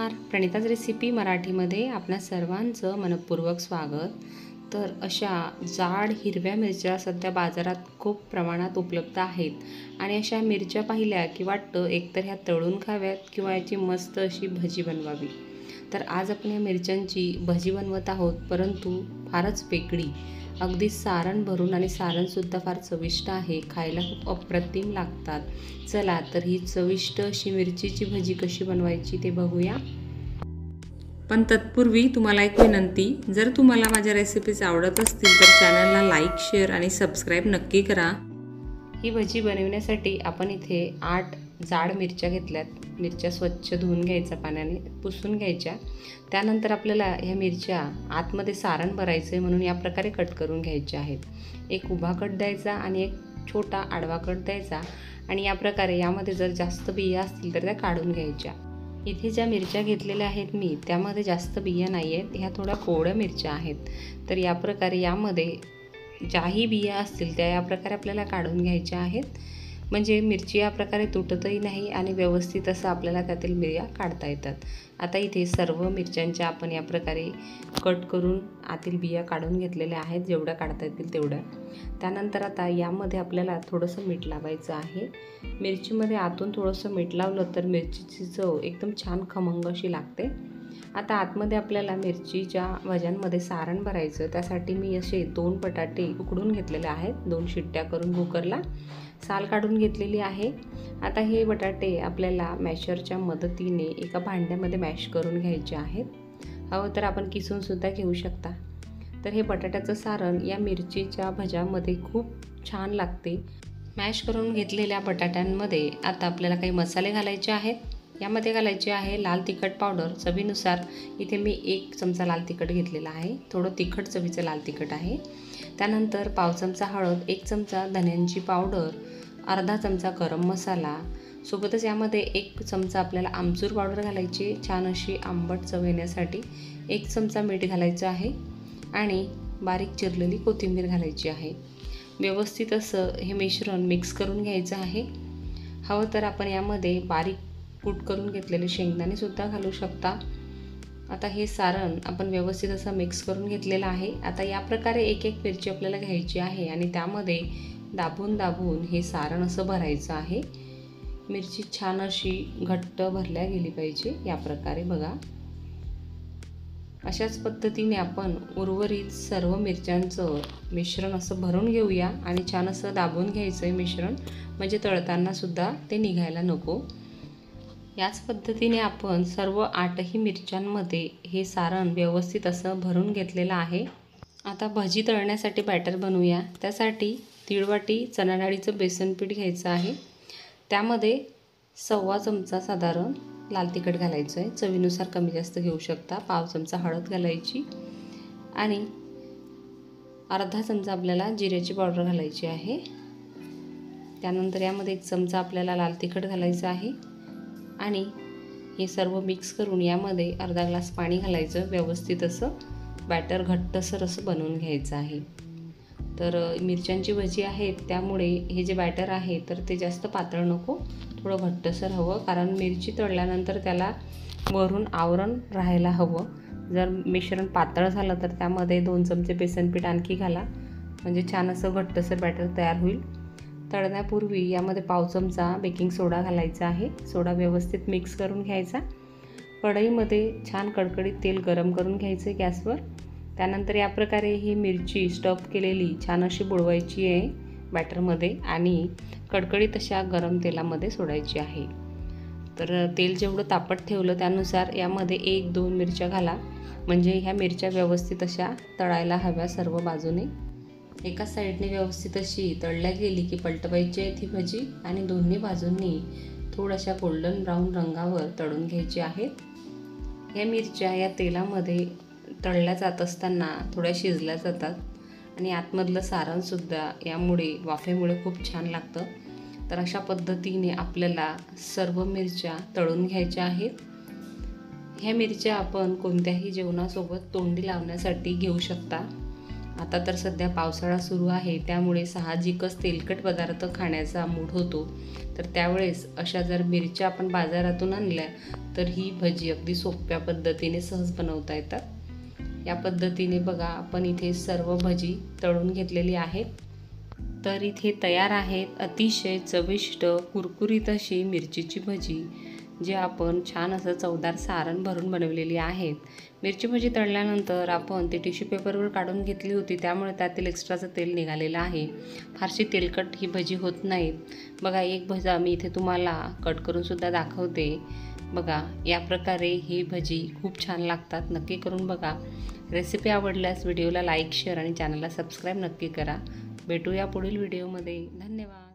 नमस्कार, प्रणिताज रेसिपी मराठीमध्ये आपणा सर्वांचं मनपूर्वक स्वागत। तर अशा जाड हिरव्या मिरच्या सध्या बाजारात खूप प्रमाणात उपलब्ध आहेत आणि अशा मिरच्या पाहिल्या की वाटतं एकतर ह्या तळून खाव्यात किंवा याची मस्त अशी भजी बनवावी। तर आज आपण या मिरच्यांची भजी बनवत आहोत, परंतु फारच वेगळी, अगदी सारण भरून आणि सारणसुद्धा फार चविष्ट आहे, खायला खूप अप्रतिम लागतात। चला तर ही चविष्ट अशी मिरचीची भजी कशी बनवायची ते बघूया। पण तत्पूर्वी तुम्हाला एक विनंती, जर तुम्हाला माझ्या रेसिपीज आवडत असतील तर चॅनलला लाईक, शेअर आणि सबस्क्राईब नक्की करा। ही भजी बनवण्यासाठी आपण इथे 8 जाड मिरच्या घेतल्यात। मिरच्या स्वच्छ धुवून घ्यायच्या, पाण्याने पुसून घ्यायच्या। त्यानंतर आपल्याला ह्या मिरच्या आतमध्ये सारण भरायचं आहे म्हणून या प्रकारे कट करून घ्यायच्या आहेत। एक उभा कट द्यायचा आणि एक छोटा आडवा कट द्यायचा आणि या प्रकारे यामध्ये जर जास्त बिया असतील तर त्या काढून घ्यायच्या। इथे ज्या मिरच्या घेतलेल्या आहेत मी, त्यामध्ये जास्त बिया नाही आहेत, ह्या थोड्या कोवळ्या मिरच्या आहेत। तर या प्रकारे यामध्ये ज्याही बिया असतील त्या या प्रकारे आपल्याला काढून घ्यायच्या आहेत, म्हणजे मिरची या प्रकारे तुटतही नाही आणि व्यवस्थित असं आपल्याला त्यातील बिया काढता येतात। आता इथे सर्व मिरच्यांच्या आपण या प्रकारे कट करून आतील बिया काढून घेतलेल्या आहेत, जेवढ्या काढता येतील तेवढ्या। त्यानंतर आता यामध्ये आपल्याला थोडंसं मीठ लावायचं आहे। मिरचीमध्ये आतून थोडंसं मीठ लावलं तर मिरचीची चव एकदम छान खमंग अशी लागते। आता आतमध्ये आपल्याला मिरचीच्या भज्यांमध्ये सारण भरायचं, त्यासाठी मी असे 2 बटाटे उकडून घेतलेले आहेत, 2 शिट्ट्या करून कुकरला, साल काढून घेतलेली आहे। आता हे बटाटे आपल्याला मॅशरच्या मदतीने एका भांड्यामध्ये मॅश करून घ्यायचे आहेत, हवं तर आपण किसून सुद्धा घेऊ शकता। तर हे बटाट्याचं सारण या मिरचीच्या भज्यामध्ये खूप छान लागते। मॅश करून घेतलेल्या बटाट्यांमध्ये आता आपल्याला काही मसाले घालायचे आहेत। यामध्ये घालायचे आहे लाल तिखट पावडर चवीनुसार। इथे मी 1 चमचा लाल तिखट घेतलेला आहे, थोडं तिखट चवीचं लाल तिखट आहे। त्यानंतर पाव चमचा हळद, 1 चमचा धन्यांची पावडर, अर्धा चमचा गरम मसाला, सोबतच यामध्ये 1 चमचा आपल्याला आमचूर पावडर घालायची, छान अशी आंबट चव येण्यासाठी। 1 चमचा मीठ घालायचं आहे आणि बारीक चिरलेली कोथिंबीर घालायची आहे। व्यवस्थित असं हे मिश्रण मिक्स करून घ्यायचं आहे। हवं तर आपण यामध्ये बारीक कूट करून घेतलेले शेंगदाणे सुद्धा घालू शकता। आता हे सारण आपण व्यवस्थित असं मिक्स करून घेतलेलं आहे। आता या प्रकारे एक एक मिरची आपल्याला घ्यायची आहे आणि त्यामध्ये दाबून दाबून हे सारण असं भरायचं आहे। मिरची छान अशी घट्ट भरल्या गेली पाहिजे, या प्रकारे बघा। अशाच पद्धतीने आपण उर्वरित सर्व मिरच्यांचं मिश्रण असं भरून घेऊया आणि छान असं दाबून घ्यायचं आहे मिश्रण, म्हणजे तळताना सुद्धा ते निघायला नको। याच पद्धतीने आपण सर्व 8ही मिरच्यांमध्ये हे सारण व्यवस्थित असं भरून घेतलेलं आहे। आता भजी तळण्यासाठी बॅटर बनवूया। त्यासाठी 1.5 वाटी चणा डाळीचं बेसन पीठ घ्यायचं आहे। त्यामध्ये 1.25 चमचा साधारण लाल तिखट घालायचं आहे, चवीनुसार कमी जास्त घेऊ शकता। पाव चमचा हळद घालायची आणि अर्धा चमचा आपल्याला जिऱ्याची पावडर घालायची आहे। त्यानंतर यामध्ये 1 चमचा आपल्याला लाल तिखट घालायचं आहे आणि हे सर्व मिक्स करून यामध्ये अर्धा ग्लास पाणी घालायचं। व्यवस्थित असं बॅटर घट्टसर असं बनवून घ्यायचं आहे। तर मिरच्यांची भजी आहेत त्यामुळे हे जे बॅटर आहे तर ते जास्त पातळ नको, थोडं घट्टसर हवं, कारण मिरची तळल्यानंतर त्याला वरून आवरण राहायला हवं। जर मिश्रण पातळ झालं तर त्यामध्ये 2 चमचे बेसन पीठ आणखी घाला, म्हणजे छान असं घट्टसर बॅटर तयार होईल। तळण्यापूर्वी यामध्ये पाव चमचा बेकिंग सोडा घालायचा आहे। सोडा व्यवस्थित मिक्स करून घ्यायचा। कढईमध्ये छान कडकडीत तेल गरम करून घ्यायचं आहे गॅसवर। त्यानंतर या प्रकारे ही मिरची स्टफ केलेली छान अशी बुडवायची आहे बॅटरमध्ये आणि कडकडीत अशा गरम तेलामध्ये सोडायची आहे। तर तेल जेवढं तापत ठेवलं त्यानुसार यामध्ये 1-2 मिरच्या घाला, म्हणजे ह्या मिरच्या व्यवस्थित अशा तळायला हव्या सर्व बाजूने। एका साईडने व्यवस्थित अशी तळल्या गेली की पलटवायची आहे ती भजी आणि दोन्ही बाजूंनी थोड्याशा गोल्डन ब्राऊन रंगावर तळून घ्यायची आहेत। ह्या मिरच्या या तेलामध्ये तळल्या जात असताना थोड्या शिजल्या जातात आणि आतमधलं सारणसुद्धा यामुळे वाफेमुळे खूप छान लागतं। तर अशा पद्धतीने आपल्याला सर्व मिरच्या तळून घ्यायच्या आहेत। ह्या मिरच्या आपण कोणत्याही जेवणासोबत तोंडी लावण्यासाठी घेऊ शकता आता तर सध्या पावसाळा सुरू आहे, त्यामुळे साहजिकच तेलकट पदार्थ खाण्याचा मूड होतो. तर त्यावेळेस अशा जर मिरच्या आपण बाजारातून आणल्या तर ही भजी अगदी सोप्या पद्धतीने सहज बनवता येतात। या पद्धतीने बघा आपण इथे सर्व भजी तळून घेतलेली आहेत। तर इथे तयार आहेत अतिशय चविष्ट कुरकुरीत अशी मिरचीची भजी, जे आपण छान असं चवदार सारण भरून बनवलेली आहेत। मिरची भजी तळल्यानंतर आपण ती टिश्यू पेपरवर काढून घेतली होती, त्यामुळे त्यातील एक्स्ट्राचं तेल निघालेलं आहे। फारशी तेलकट ही भजी होत नाहीत। बघा एक भजा मी इथे तुम्हाला कट करून सुद्धा दाखवते। बघा या प्रकारे ही भजी खूप छान लागतात, नक्की करून बघा। रेसिपी आवडल्यास व्हिडिओला लाईक, शेअर आणि चॅनलला सबस्क्राईब नक्की करा। भेटूया पुढील व्हिडिओमध्ये। धन्यवाद।